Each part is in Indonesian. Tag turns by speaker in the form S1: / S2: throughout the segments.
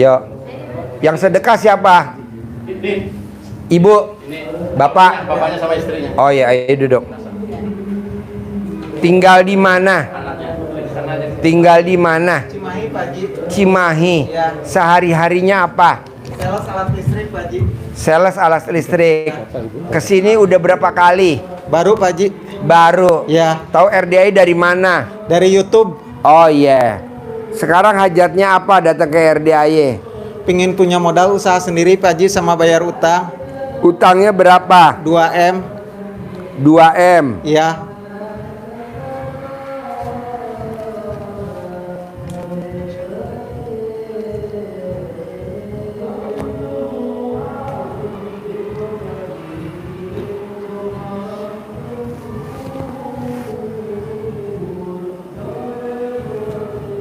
S1: Yuk. Yang sedekah siapa? Ibu. Bapak.
S2: Bapaknya sama istrinya.
S1: Oh iya, ayo duduk. Tinggal di mana? Tinggal di mana?
S3: Cimahi, Pak Haji.
S1: Cimahi.
S3: Ya.
S1: Sehari-harinya apa?
S3: Sales alat listrik, Pak Haji.
S1: Sales alat listrik. Kesini udah berapa kali?
S3: Baru, Pak Haji.
S1: Baru.
S3: Ya.
S1: Tahu RDI dari mana?
S3: Dari YouTube.
S1: Oh iya. Sekarang hajatnya apa datang ke RDI?
S3: Pingin punya modal usaha sendiri, Pak Haji, sama bayar utang.
S1: Utangnya berapa?
S3: 2M.
S1: 2M.
S3: Iya.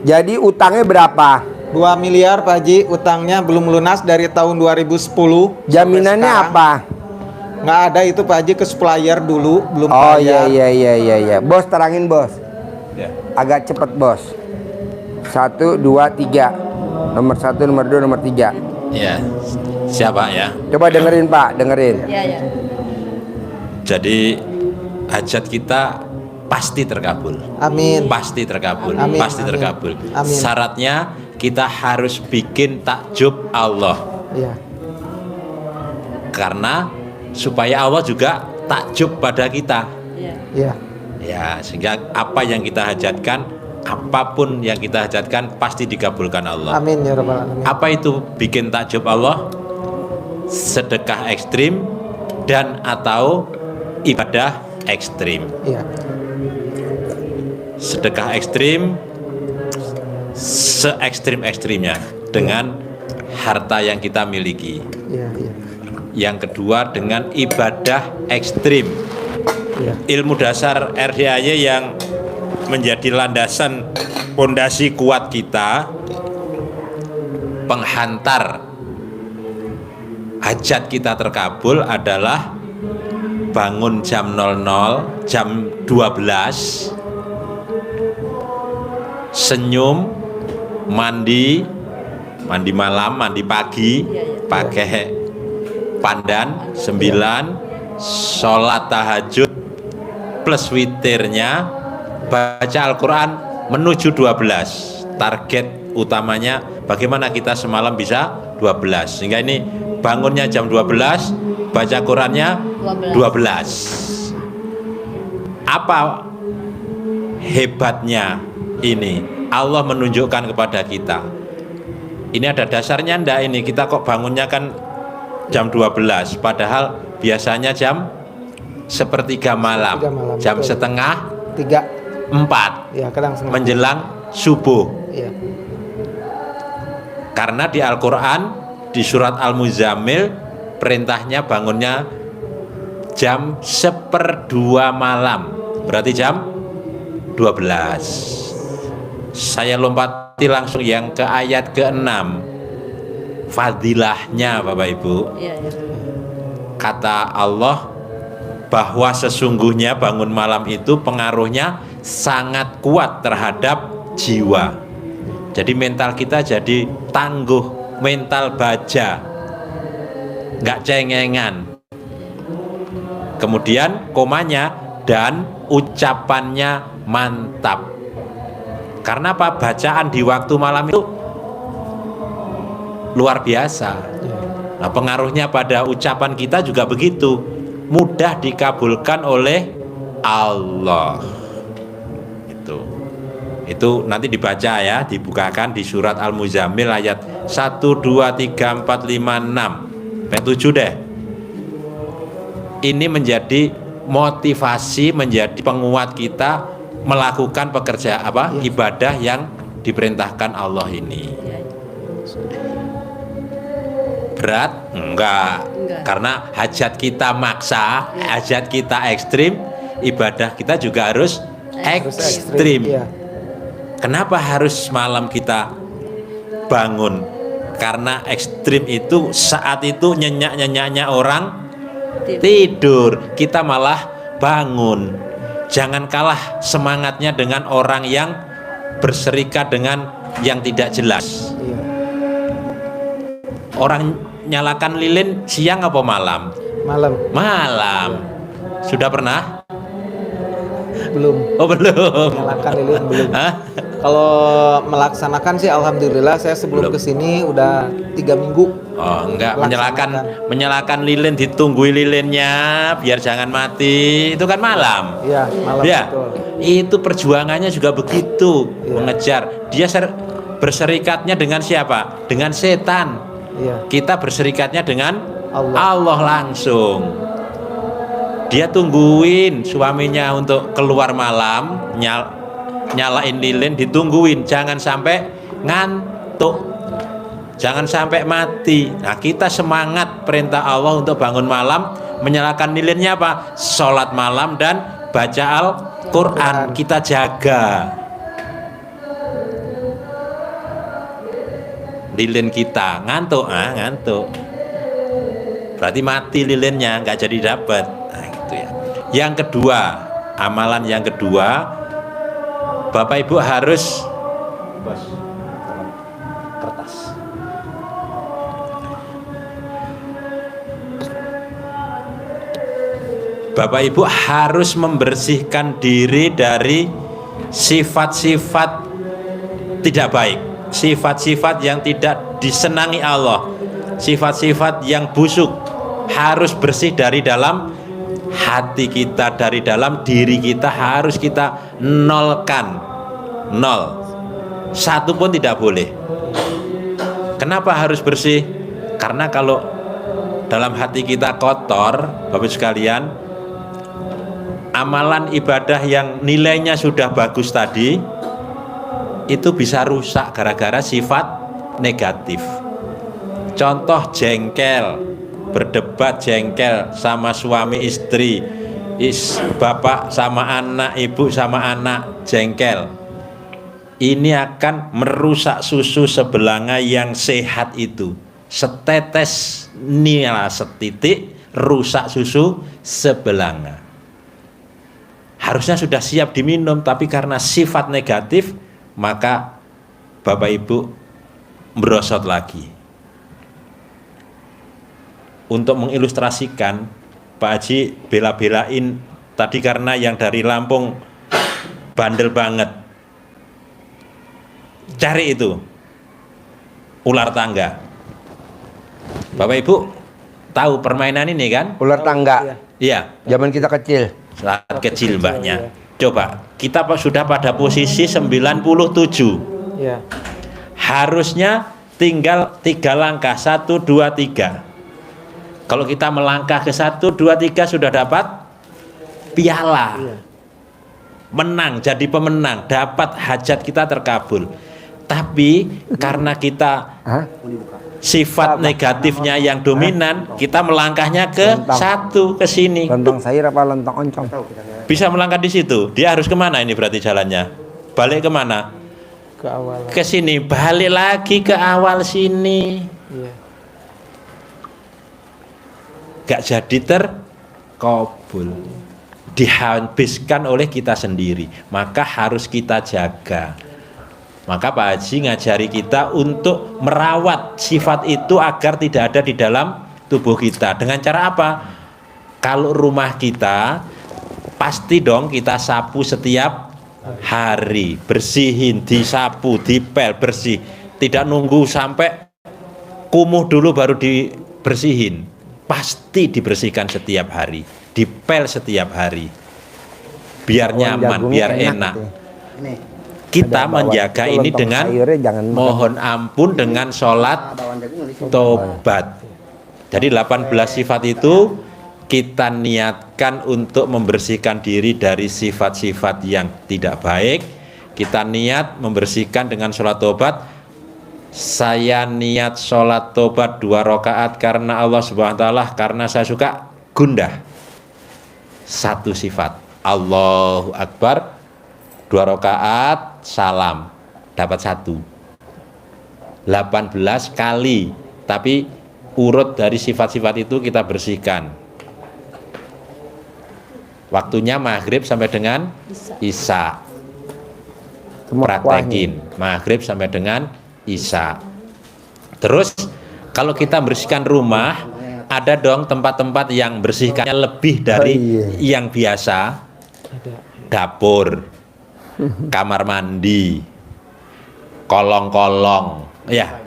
S1: Jadi utangnya berapa?
S3: 2 miliar, Pak Haji. Utangnya belum lunas dari tahun 2010.
S1: Jaminannya apa?
S3: Nggak ada itu, Pak Haji, ke supplier dulu, belum
S1: Oh
S3: bayar.
S1: iya. Bos terangin bos.
S2: Ya.
S1: Agak cepet bos. 1, 2, 3. Nomor 1, nomor 2, nomor 3.
S2: Ya. Siapa ya?
S1: Coba dengerin Pak, dengerin.
S4: Ya.
S2: Jadi hajat kita pasti terkabul.
S3: Amin.
S2: Pasti terkabul.
S3: Amin.
S2: Pasti
S3: Amin.
S2: terkabul.
S3: Amin.
S2: Syaratnya kita harus bikin takjub Allah.
S3: Iya.
S2: Karena supaya Allah juga takjub pada kita.
S3: Iya.
S2: Ya, sehingga apa yang kita hajatkan, apapun yang kita hajatkan pasti dikabulkan Allah.
S3: Amin ya rabbal alamin.
S2: Apa itu bikin takjub Allah? Sedekah ekstrim dan atau ibadah ekstrim.
S3: Iya.
S2: Sedekah ekstrim se-ekstrim-ekstrimnya dengan harta yang kita miliki.
S3: Iya.
S2: Yang kedua dengan ibadah ekstrim.
S3: Iya.
S2: Ilmu dasar RDAY yang menjadi landasan pondasi kuat kita, penghantar hajat kita terkabul adalah bangun jam 00, jam 12, senyum, mandi malam, mandi pagi, pakai pandan 9, sholat tahajud plus witirnya, baca Al-Quran menuju 12. Target utamanya bagaimana kita semalam bisa 12, sehingga ini bangunnya jam 12, baca Qurannya 12. Apa hebatnya ini? Allah menunjukkan kepada kita. Ini ada dasarnya ndak ini? Kita kok bangunnya kan jam 12, padahal biasanya jam sepertiga malam, jam
S3: betul.
S2: setengah
S3: 3.
S2: 4
S3: Ya, kadang setengah.
S2: menjelang subuh.
S3: Iya.
S2: Karena di Al-Quran, di surat Al-Muzammil, perintahnya bangunnya jam 1/2 malam, berarti jam 12. Saya lompati langsung yang ke ayat ke-6. Fadilahnya Bapak Ibu, kata Allah bahwa sesungguhnya bangun malam itu pengaruhnya sangat kuat terhadap jiwa. Jadi mental kita jadi tangguh, mental baja, nggak cengengan. Kemudian komanya dan ucapannya mantap. Karena apa? Bacaan di waktu malam itu luar biasa. Nah, pengaruhnya pada ucapan kita juga begitu, mudah dikabulkan oleh Allah. Itu nanti dibaca ya, dibukakan di surat Al-Muzammil ayat 1, 2, 3, 4, 5, 6 sampai 7 deh. Ini menjadi motivasi, menjadi penguat kita melakukan ibadah yang diperintahkan Allah ini. Berat? Enggak. Karena hajat kita maksa, hajat kita ekstrim, ibadah kita juga harus ekstrim.
S3: Iya.
S2: Kenapa harus malam kita bangun? Karena ekstrim itu saat itu nyenyak-nyenyaknya orang tidur, kita malah bangun. Jangan kalah semangatnya dengan orang yang berserikat dengan yang tidak jelas.
S3: Iya.
S2: Orang nyalakan lilin siang apa malam?
S3: Malam.
S2: Malam. Sudah pernah?
S3: Belum.
S2: Oh belum.
S3: Nyalakan lilin belum.
S2: Hah?
S3: Kalau melaksanakan sih alhamdulillah saya sebelum
S2: Belum.
S3: kesini udah 3 minggu.
S2: Oh enggak,
S3: Laksanakan.
S2: menyalakan lilin, ditunggui lilinnya biar jangan mati. Itu kan malam.
S3: Iya, malam
S2: Ya,
S3: betul.
S2: itu perjuangannya juga begitu,
S3: Iya.
S2: mengejar. Dia berserikatnya dengan siapa? Dengan setan.
S3: Iya.
S2: Kita berserikatnya dengan
S3: Allah.
S2: Allah langsung. Dia tungguin suaminya untuk keluar malam, nyalain lilin, ditungguin, jangan sampai ngantuk. Jangan sampai mati. Nah, kita semangat perintah Allah untuk bangun malam, menyalakan lilinnya apa? Sholat malam dan baca Al-Quran. Kita jaga lilin kita. Ngantuk, ngantuk. Berarti mati lilinnya, nggak jadi dapat. Nah, gitu ya. Yang kedua, amalan yang kedua, Bapak Ibu harus Bapak Ibu harus membersihkan diri dari sifat-sifat tidak baik, sifat-sifat yang tidak disenangi Allah, sifat-sifat yang busuk. Harus bersih dari dalam hati kita, dari dalam diri kita, harus kita nolkan. Nol, satu pun tidak boleh. Kenapa harus bersih? Karena kalau dalam hati kita kotor, Bapak sekalian, amalan ibadah yang nilainya sudah bagus tadi itu bisa rusak gara-gara sifat negatif. Contoh jengkel, berdebat jengkel sama suami istri, bapak sama anak, ibu sama anak, jengkel. Ini akan merusak susu sebelanga yang sehat itu. Setetes nila setitik rusak susu sebelanga. Harusnya sudah siap diminum, tapi karena sifat negatif, maka Bapak Ibu merosot lagi. Untuk mengilustrasikan, Pak Haji bela-belain tadi karena yang dari Lampung bandel banget. Cari itu ular tangga. Bapak Ibu tahu permainan ini kan?
S1: Ular tangga.
S2: Iya.
S1: Zaman kita kecil.
S2: Saat kecil mbaknya. Coba kita sudah pada posisi 97.
S3: Iya.
S2: Harusnya tinggal 3 langkah, 1, 2, 3. Kalau kita melangkah ke 1, 2, 3 sudah dapat piala.
S3: Iya.
S2: Menang, jadi pemenang, dapat hajat kita terkabul. Tapi karena kita sifat negatifnya yang dominan, kita melangkahnya ke
S1: Lontong.
S2: 1, ke sini.
S1: Lontong sayur apa lontong oncom?
S2: Bisa melangkah di situ. Dia harus kemana ini berarti jalannya? Balik kemana?
S3: Ke awal.
S2: Ke sini. Balik lagi ke awal sini.
S3: Iya.
S2: Gak jadi terkabul. Dihabiskan oleh kita sendiri. Maka harus kita jaga. Maka Pak Haji ngajari kita untuk merawat sifat itu agar tidak ada di dalam tubuh kita. Dengan cara apa? Kalau rumah kita, pasti dong kita sapu setiap hari. Bersihin, disapu, dipel, bersih. Tidak nunggu sampai kumuh dulu baru dibersihin. Pasti dibersihkan setiap hari. Dipel setiap hari. Biar nyaman, biar enak. Kita menjaga ini dengan mohon ampun, dengan sholat tobat. Jadi 18 sifat itu kita niatkan untuk membersihkan diri dari sifat-sifat yang tidak baik. Kita niat membersihkan dengan sholat tobat. Saya niat sholat tobat 2 rakaat karena Allah Subhanahu wa ta'ala, karena saya suka gundah. 1 sifat, Allahu Akbar, 2 rakaat, salam, dapat 1. 18 kali, tapi urut dari sifat-sifat itu kita bersihkan. Waktunya maghrib sampai dengan isya. Praktekin maghrib sampai dengan isya. Terus Kalau kita bersihkan rumah, ada dong tempat-tempat yang bersihkannya lebih dari yang biasa. Dapur, kamar mandi, kolong-kolong, ya.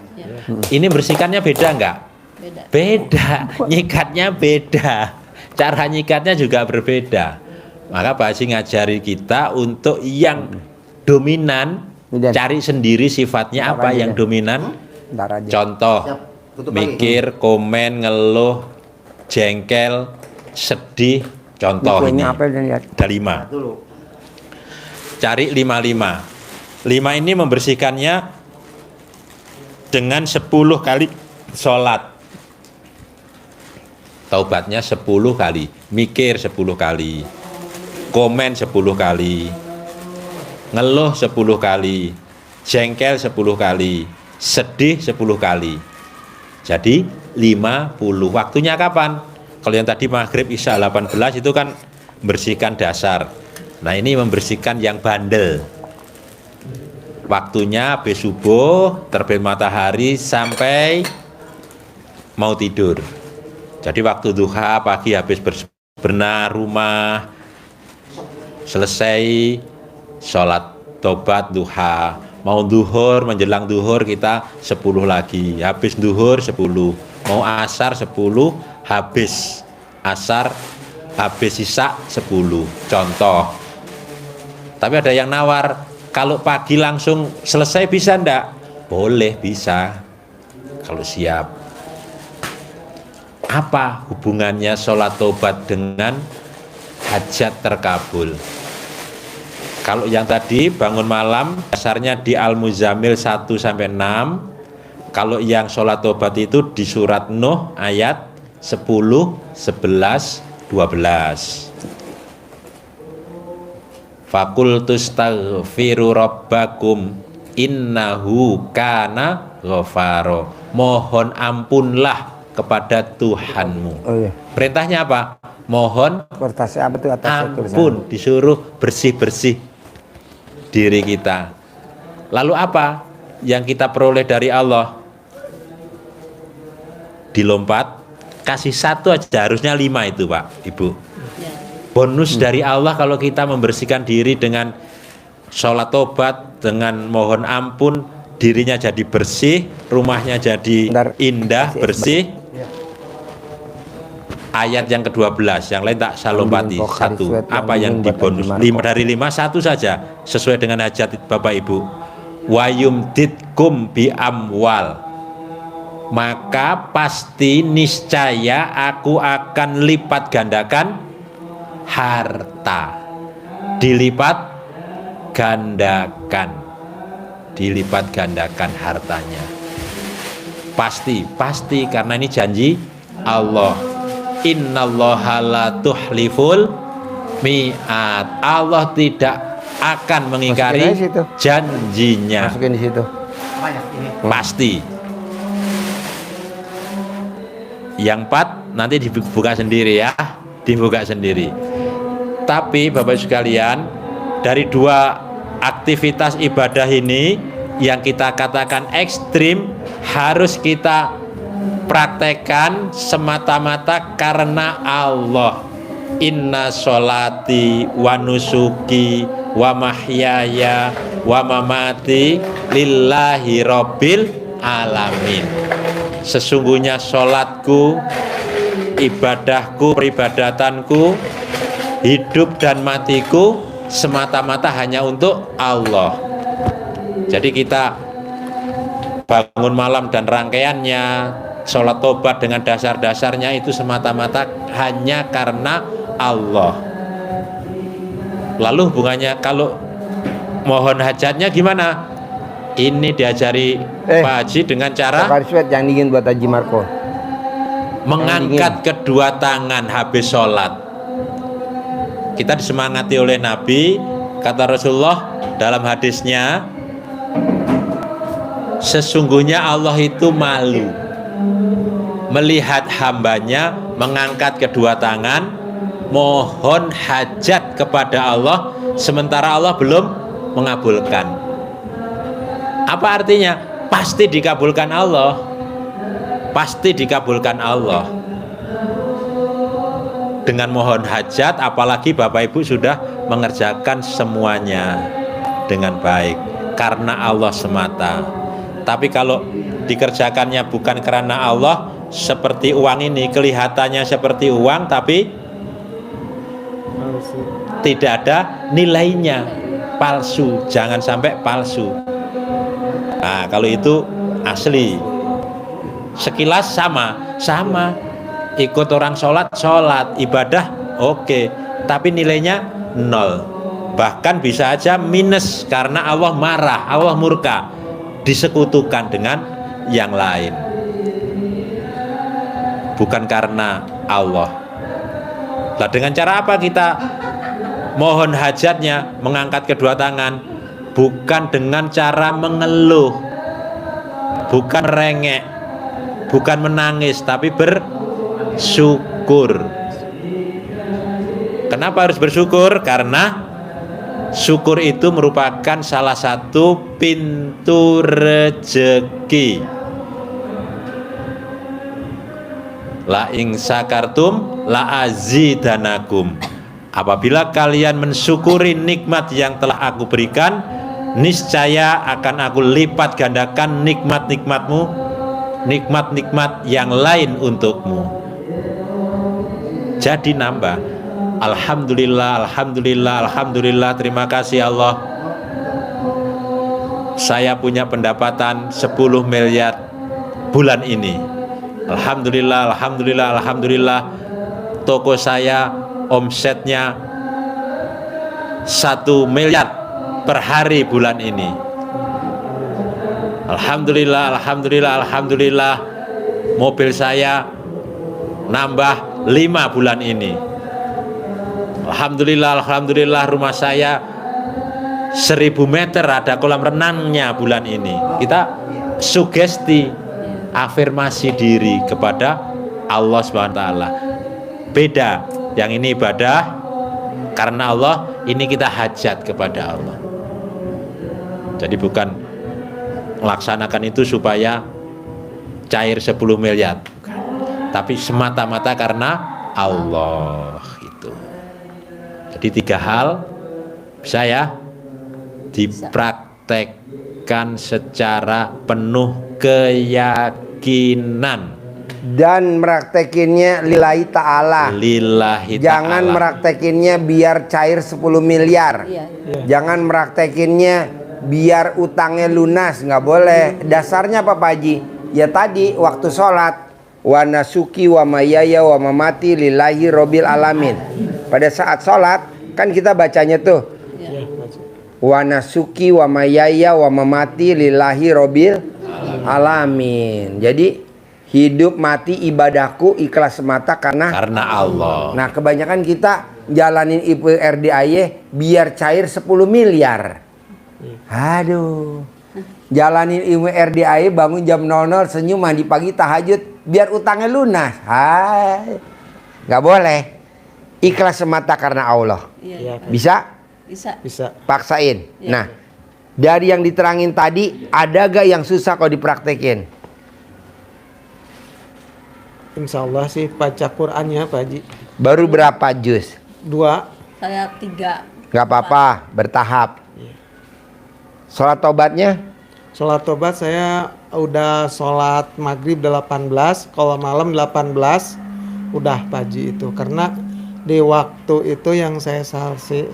S2: Ini bersihkannya beda nggak? Beda, nyikatnya beda, cara nyikatnya juga berbeda. Maka Pak Haji ngajari kita untuk yang dominan, cari sendiri sifatnya apa yang dominan. Contoh, mikir, komen, ngeluh, jengkel, sedih, contoh ini ada 5. Cari 5. 5 ini membersihkannya dengan 10 kali sholat. Taubatnya 10 kali, mikir 10 kali, komen 10 kali, ngeluh 10 kali, jengkel 10 kali, sedih 10 kali. Jadi 50. Waktunya kapan? Kalau yang tadi maghrib isya 18 itu kan bersihkan dasar. Nah ini membersihkan yang bandel. Waktunya habis subuh, terbit matahari sampai mau tidur. Jadi waktu duha pagi habis bebenah rumah, selesai sholat tobat duha. Mau duhur, menjelang duhur kita 10 lagi. Habis duhur 10. Mau asar 10, habis asar, habis isya 10. Contoh. Tapi ada yang nawar, kalau pagi langsung selesai bisa enggak? Boleh, bisa. Kalau siap. Apa hubungannya sholat tobat dengan hajat terkabul? Kalau yang tadi bangun malam dasarnya di Al-Muzammil 1-6. Kalau yang sholat tobat itu di surat Nuh ayat 10, 11, 12. Fakultus taghfiru rabbakum innahu kana ghafaro. Mohon ampunlah kepada Tuhanmu. Perintahnya apa? Mohon ampun, disuruh bersih-bersih diri kita. Lalu apa yang kita peroleh dari Allah? Dilompat, kasih 1 aja, harusnya 5 itu Pak, Ibu. Bonus dari Allah kalau kita membersihkan diri dengan sholat tobat, dengan mohon ampun, dirinya jadi bersih, rumahnya jadi indah, bersih. Ayat yang ke-12, yang lain tak saya lompati. 1, apa yang dibonus? 5 dari 5, 1 saja, sesuai dengan hajat Bapak Ibu. Wa yumditkum bi amwal. Maka pasti niscaya aku akan lipat gandakan harta. Dilipat gandakan. Dilipat gandakan hartanya. Pasti karena ini janji Allah. Innallaha la tuhliful mi'at. Allah tidak akan mengingkari janjinya.
S1: Masukin di situ.
S2: Pasti. Yang 4 nanti dibuka sendiri ya, dibuka sendiri. Tapi Bapak sekalian, dari 2 aktivitas ibadah ini yang kita katakan ekstrim harus kita praktekkan semata-mata karena Allah. Inna sholati wa nusuki wa mahyaya wa mamati lillahi rabbil alamin. Sesungguhnya sholatku, ibadahku, peribadatanku, hidup dan matiku semata-mata hanya untuk Allah. Jadi kita bangun malam dan rangkaiannya, sholat tobat dengan dasar-dasarnya itu semata-mata hanya karena Allah. Lalu hubungannya kalau mohon hajatnya gimana? Ini diajari Pak Haji dengan cara
S1: yang dingin buat Haji Marco.
S2: Mengangkat kedua tangan habis sholat. Kita disemangati oleh Nabi, kata Rasulullah dalam hadisnya, sesungguhnya Allah itu malu melihat hambanya mengangkat kedua tangan mohon hajat kepada Allah sementara Allah belum mengabulkan. Apa artinya? Pasti dikabulkan Allah. pasti dikabulkan Allah. Dengan mohon hajat, apalagi Bapak Ibu sudah mengerjakan semuanya dengan baik karena Allah semata. Tapi kalau dikerjakannya bukan karena Allah, seperti uang ini, kelihatannya seperti uang tapi tidak ada nilainya, palsu. Jangan sampai palsu. Nah, kalau itu asli, sekilas sama. Ikut orang sholat, ibadah oke, tapi nilainya nol. Bahkan bisa aja minus karena Allah marah, Allah murka, disekutukan dengan yang lain, bukan karena Allah. Nah, dengan cara apa kita mohon hajatnya? Mengangkat kedua tangan, bukan dengan cara mengeluh, bukan rengek, bukan menangis, tapi bersyukur. Kenapa harus bersyukur? Karena syukur itu merupakan salah satu pintu rezeki. La ing sakartum la azidanakum. Apabila kalian mensyukuri nikmat yang telah aku berikan, niscaya akan aku lipat gandakan nikmat-nikmatmu, nikmat-nikmat yang lain untukmu. Jadi nambah. Alhamdulillah, alhamdulillah, alhamdulillah. Terima kasih Allah. Saya punya pendapatan 10 miliar bulan ini. Alhamdulillah, alhamdulillah, alhamdulillah. Toko saya omsetnya 1 miliar per hari bulan ini. Alhamdulillah, alhamdulillah, alhamdulillah. Mobil saya nambah 5 bulan ini. Alhamdulillah, alhamdulillah. Rumah saya 1000 meter ada kolam renangnya bulan ini. Kita sugesti, afirmasi diri kepada Allah SWT. Beda, yang ini ibadah karena Allah, ini kita hajat kepada Allah. Jadi bukan melaksanakan itu supaya cair 10 miliar, tapi semata-mata karena Allah itu. Jadi 3 hal bisa ya dipraktekkan secara penuh keyakinan
S1: dan meraktekinnya lillahi ta'ala.
S2: Lillahi ta'ala.
S1: Jangan meraktekinnya biar cair 10 miliar. Jangan meraktekinnya biar utangnya lunas, nggak boleh. Dasarnya apa Pak Haji? Ya tadi waktu sholat, wa nasuki wa mayaya wa mamati lillahi robbil alamin. Pada saat sholat kan kita bacanya tuh, wa nasuki wa mayaya wa mamati lillahi robbil alamin. Jadi hidup mati ibadahku ikhlas semata karena
S2: Allah.
S1: Nah, kebanyakan kita jalanin IPRDAY biar cair 10 miliar. Aduh. Jalanin IPRDAY bangun jam 00, senyum, mandi pagi, tahajud biar utangnya lunas. Hai. Nggak boleh. Ikhlas semata karena Allah. Bisa?
S4: Bisa.
S1: Paksain. Nah, dari yang diterangin tadi, ada gak yang susah kalau dipraktekin?
S3: Insya Allah sih baca Qurannya Pak Haji.
S1: Baru berapa juz?
S3: 2.
S4: Saya 3.
S1: Gak apa-apa, bertahap. Sholat tobatnya?
S3: Sholat tobat saya udah sholat maghrib 18, kalau malam 18 udah Pak Haji itu. Karena di waktu itu yang saya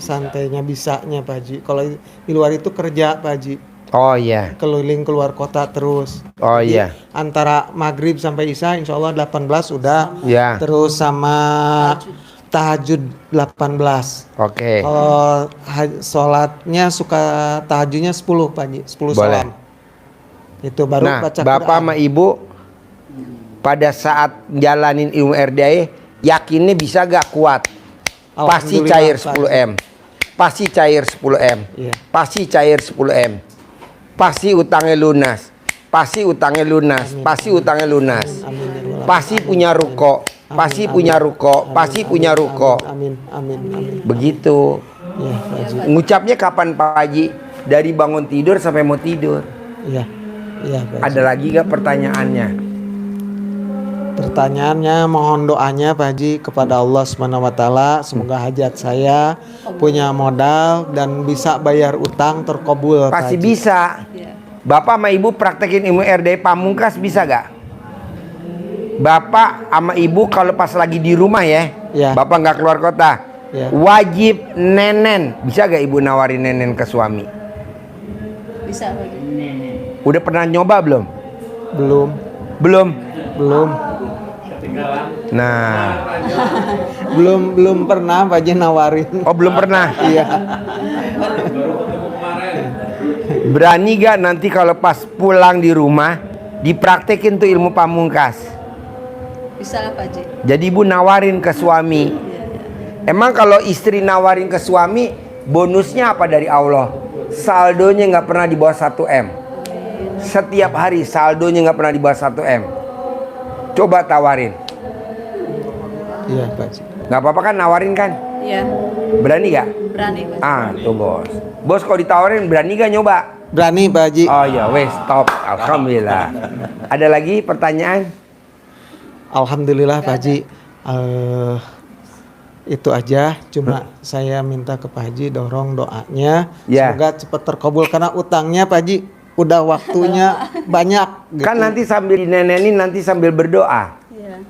S3: santainya bisanya Pak Haji. Kalau di luar itu kerja Pak Haji.
S1: Oh iya.
S3: Keliling keluar kota terus.
S1: Oh
S3: Jadi,
S1: iya.
S3: antara maghrib sampai isya insya Allah 18 udah.
S1: Ya.
S3: Terus sama tahajud 18.
S1: Oke.
S3: Kalau sholatnya suka tahajudnya 10 Pak Haji, 10
S1: Boleh.
S3: salam. Itu baru
S1: Nah,
S3: baca
S1: Bapak
S3: Quran.
S1: sama Ibu pada saat jalanin ilmu RDAY yakinnya bisa gak kuat? Pasti
S3: Alhamdulillah,
S1: cair
S3: Pak
S1: 10M. Pasti cair 10M.
S3: Iya.
S1: Pasti cair 10M. Pasti utangnya lunas. Pasti utangnya lunas. Pasti utangnya lunas.
S3: Amin.
S1: Pasti punya ruko. Pasti punya ruko. Pasti punya ruko.
S3: Amin.
S1: Begitu.
S3: Iya, Pak Haji.
S1: Ngucapnya kapan Pak Haji? Dari bangun tidur sampai mau tidur.
S3: Iya, Pak Haji.
S1: Ada lagi gak pertanyaannya?
S3: Pertanyaannya mohon doanya Pak Haji kepada Allah Subhanahu wa taala, semoga hajat saya punya modal dan bisa bayar utang terkabul Pak
S1: Pasti
S3: Haji.
S1: bisa.
S4: Iya.
S1: Bapak sama ibu praktekin ilmu RD Pamungkas bisa gak? Bapak sama ibu kalau pas lagi di rumah ya,
S3: Ya.
S1: bapak nggak keluar kota,
S3: Ya.
S1: wajib nenen. Bisa gak ibu nawarin nenen ke suami?
S4: Bisa Pak Haji.
S1: Udah pernah nyoba belum?
S3: Belum.
S1: Belum. Nah,
S3: Belum pernah Pak Haji nawarin.
S1: oh belum pernah.
S3: Iya.
S1: Berani gak nanti kalau pas pulang di rumah dipraktekin tuh ilmu pamungkas?
S4: Bisa Pak Haji.
S1: Jadi ibu nawarin ke suami.
S4: Iya, iya.
S1: Emang kalau istri nawarin ke suami, bonusnya apa dari Allah? Saldonya nggak pernah di bawah 1 M. Setiap hari saldonya nggak pernah di bawah 1 M. Coba tawarin.
S3: Iya Pak Haji.
S1: Nggak apa-apa kan nawarin kan?
S4: Iya.
S1: Berani gak?
S4: Berani Pak Haji.
S1: Ah tuh bos. Bos kalau ditawarin berani gak nyoba?
S3: Berani Pak Haji.
S1: Oh ya wes stop. Alhamdulillah. Ada lagi pertanyaan?
S3: Alhamdulillah Pak Haji. Itu aja, cuma saya minta ke Pak Haji dorong doanya
S1: Ya.
S3: semoga cepat terkabul karena utangnya Pak Haji udah waktunya banyak gitu.
S1: Kan nanti sambil dinenenin nanti sambil berdoa.
S4: Iya.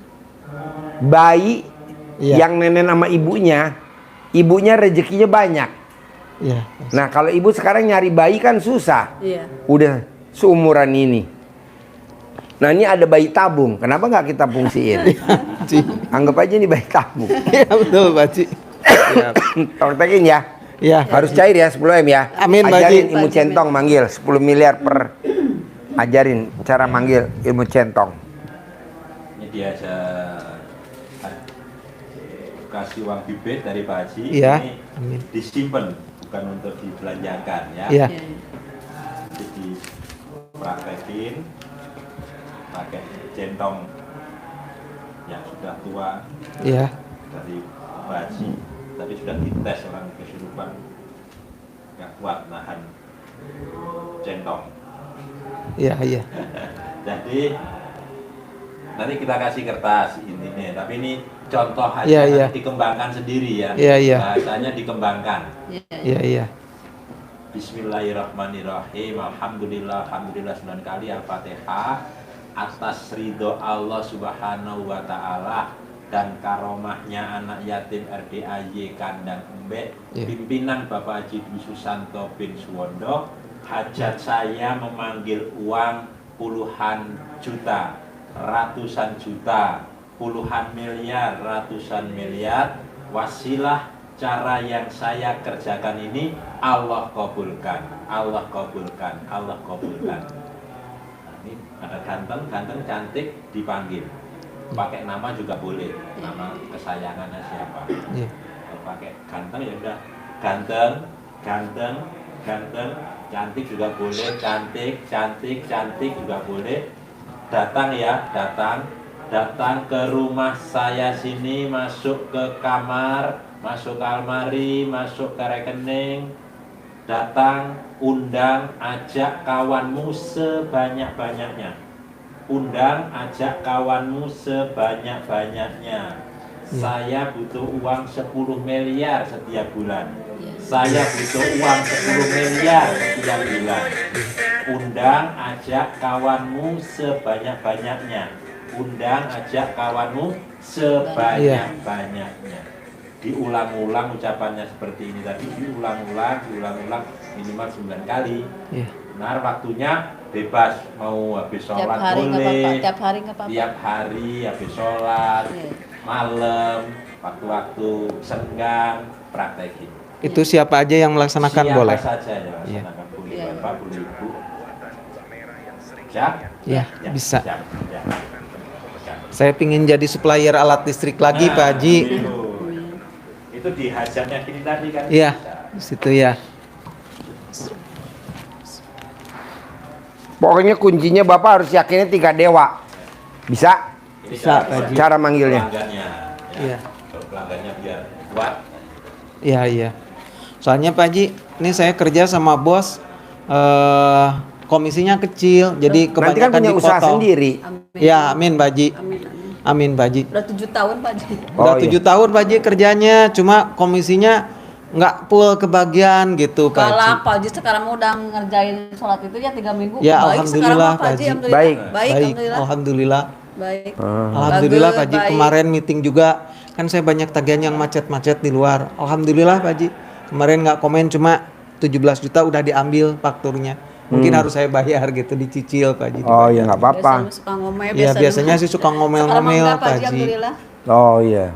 S1: Bayi
S3: Iya.
S1: yang nenen sama ibunya rezekinya banyak.
S3: Iya.
S1: Nah kalau ibu sekarang nyari bayi kan susah.
S4: Iya.
S1: Udah seumuran ini. Nah ini ada bayi tabung. Kenapa nggak kita fungsiin?
S3: Haji.
S1: Anggap aja ini bayi tabung.
S3: Iya betul Pak Haji.
S1: Praktekin ya.
S3: Iya.
S1: Harus cair ya 10 M ya.
S3: Amin, Pak
S1: Ajarin
S3: Haji.
S1: ilmu centong manggil 10 miliar per. Ajarin cara manggil ilmu centong.
S2: Ini dia kasih uang bibit dari Pak Haji.
S3: Iya.
S2: Ini
S3: Amin.
S2: disimpan, bukan untuk dibelanjakan ya.
S3: Iya.
S4: Iya.
S2: Jadi praktekin pakai centong yang sudah tua
S3: Iya.
S2: dari Pak Haji, tapi sudah dites orang kesurupan nggak kuat nahan centong.
S3: Iya, iya.
S2: Jadi nanti kita kasih kertas intinya, tapi ini contoh aja,
S3: Iya, iya.
S2: nanti dikembangkan sendiri ya.
S3: Iya, iya.
S2: Bahasanya dikembangkan.
S4: Iya.
S3: Iya, iya.
S2: Bismillahirrahmanirrahim. Alhamdulillah, alhamdulillah 9 kali Al-Fatihah. Atas ridho Allah Subhanahu wa taala dan karomahnya anak yatim RDAY Kandang Embek,
S3: Iya.
S2: pimpinan Bapak Haji Dwi Susanto bin Suwondo, hajat saya memanggil uang puluhan juta, ratusan juta, puluhan miliar, ratusan miliar. Wasilah cara yang saya kerjakan ini Allah kabulkan, Allah kabulkan, Allah kabulkan. Nah, ini ada ganteng, cantik dipanggil. Pakai nama juga boleh, nama kesayangannya siapa.
S3: Iya.
S2: Kalau pakai ganteng ya udah ganteng, ganteng, ganteng, cantik juga boleh, cantik, cantik, cantik juga boleh. Datang ya, datang ke rumah saya sini, masuk ke kamar, masuk ke almari, masuk ke rekening, datang, undang, ajak kawanmu sebanyak-banyaknya. Undang, ajak kawanmu sebanyak-banyaknya. Saya butuh uang 10 miliar setiap bulan. Saya butuh uang 10 miliar setiap bulan. Undang, ajak kawanmu sebanyak-banyaknya. Undang, ajak kawanmu sebanyak-banyaknya. Diulang-ulang ucapannya seperti ini tadi, diulang-ulang minimal 9 kali.
S3: Iya.
S2: Benar, waktunya bebas, mau habis
S4: Tiap
S2: sholat
S4: hari nggak
S2: boleh,
S4: apa-apa. Tiap hari nggak apa-apa.
S2: tiap hari habis sholat,
S4: Iya.
S2: malam, waktu-waktu senggang, praktekin.
S3: Itu siapa aja yang melaksanakan
S2: Siapa
S3: boleh?
S2: saja yang melaksanakan, boleh
S4: Iya.
S2: bapak, boleh ibu. Siap?
S3: Ya, bisa.
S2: Siap. Ya.
S3: Saya pingin jadi supplier alat listrik lagi
S2: Nah,
S3: Pak Haji.
S2: Itu di hajatnya kini tadi kan?
S3: Iya,
S2: Bisa.
S3: di situ ya.
S1: Pokoknya kuncinya bapak harus yakinnya 3 dewa. Bisa?
S2: Ini
S3: Bisa,
S2: cara-
S3: Pak Haji.
S1: Cara manggilnya.
S2: pelanggannya, ya.
S3: Iya.
S2: Kalau pelanggannya biar kuat.
S3: Iya, iya. Soalnya Pak Haji, ini saya kerja sama bos, komisinya kecil, jadi
S1: Nanti kan
S3: kebanyakan
S1: punya usaha
S3: dipotong.
S1: sendiri.
S4: Amin.
S3: Ya, amin Pak Haji.
S4: Amin. Amin.
S3: Amin Pak Haji.
S4: Udah 7 tahun Pak Haji.
S3: Udah
S1: Oh,
S3: 7 tahun Pak Haji kerjanya, cuma komisinya nggak full kebagian gitu Pak Haji.
S4: Kalau Pak Haji sekarang udah ngerjain sholat itu ya 3 minggu.
S3: Ya,
S4: Baik sekarang
S3: alhamdulillah,
S4: mah, Pak Haji.
S3: Pak Haji.
S4: Alhamdulillah.
S1: Baik.
S4: Baik, alhamdulillah.
S3: Alhamdulillah.
S4: Baik.
S3: Alhamdulillah Pak Haji,
S4: Baik.
S3: kemarin meeting juga kan saya banyak tagihan yang macet-macet di luar. Alhamdulillah Pak Haji. Kemarin nggak komen, cuma 17 juta udah diambil fakturnya. Mungkin harus saya bayar gitu, dicicil Pak Haji.
S1: Oh ya nggak apa-apa.
S4: Biasanya suka ngomel.
S3: Iya, biasanya sih suka ngomel-ngomel
S4: Sekarang mah enggak,
S3: Pak Haji.
S4: Alhamdulillah.
S1: Oh iya.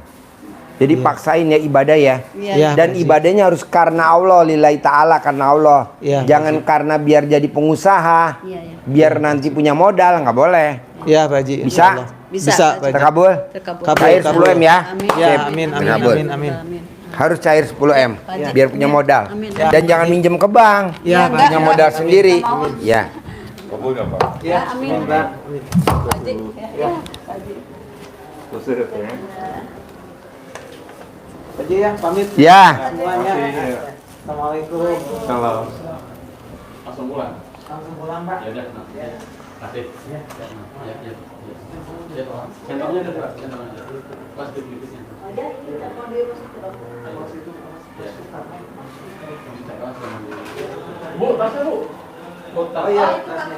S1: Jadi paksain ya ibadah ya.
S4: Iya.
S3: Iya.
S1: Dan
S3: Pak Haji.
S1: ibadahnya harus karena Allah, lillahi ta'ala, karena Allah.
S3: Iya,
S1: Jangan karena biar jadi pengusaha,
S4: Iya, iya.
S1: biar nanti punya modal, nggak boleh.
S3: Iya Pak Haji.
S1: Bisa?
S3: insya Allah.
S4: Bisa,
S3: Bisa
S4: Pak
S3: Pak Haji.
S1: Terkabul?
S4: Terkabul.
S3: Kabul.
S1: Cair 10M ya.
S4: Amin.
S3: Ya,
S1: Sip.
S3: amin, amin,
S1: Terkabul.
S3: amin, amin.
S4: Amin.
S1: Harus cair 10M
S4: Pak Haji.
S1: biar punya
S4: Amin.
S1: modal.
S4: Amin.
S1: Dan jangan minjem ke bank.
S3: Ya,
S4: enggak,
S1: Punya
S4: enggak.
S1: modal sendiri. Ya.
S3: Ya,
S4: amin.
S3: amin, Pak.
S4: Pak Haji. Ya, Pak Haji.
S3: Pak Haji ya, pamit
S1: Ya.
S3: semuanya. Assalamualaikum.
S5: Kalau
S2: Langsung pulang.
S3: Langsung pulang Pak.
S2: Ya udah. Kasih. Ya. Centangnya ada berapa? Centangnya. Pas di bibitnya. Bu, tasnya Bu.
S3: Oh iya, tasnya.